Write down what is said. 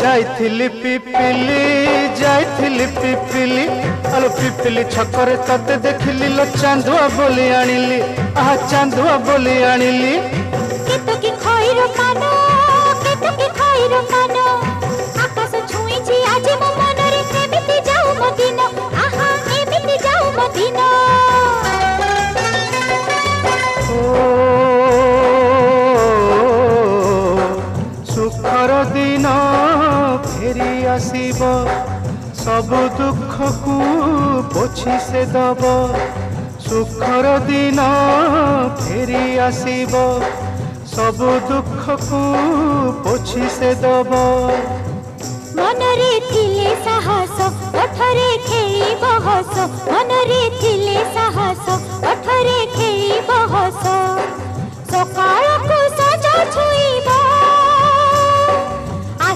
जाइथिली पिपिली जाइथिली पिपिली आलो पिपिली छकरे तते देखिली लो चांदुआ बोली आनिली आहा चांदुआ बोली आनिली केतो की खइरो कानो केतो की खइरो कानो आकाश छुईची आज मो मनरे एमिति जाऊ मो दिन आहा एमिति जाऊ मो दिन सुखर दिन फेरी आसीब सब दुख को पोछि से दब सुखर दिन फेरी आसीब सब दुख को पोछि से दब मनरे थिले साहस ओठरे खेली बहस मनरे थिले साहस ओठरे खेली बहस सकाळ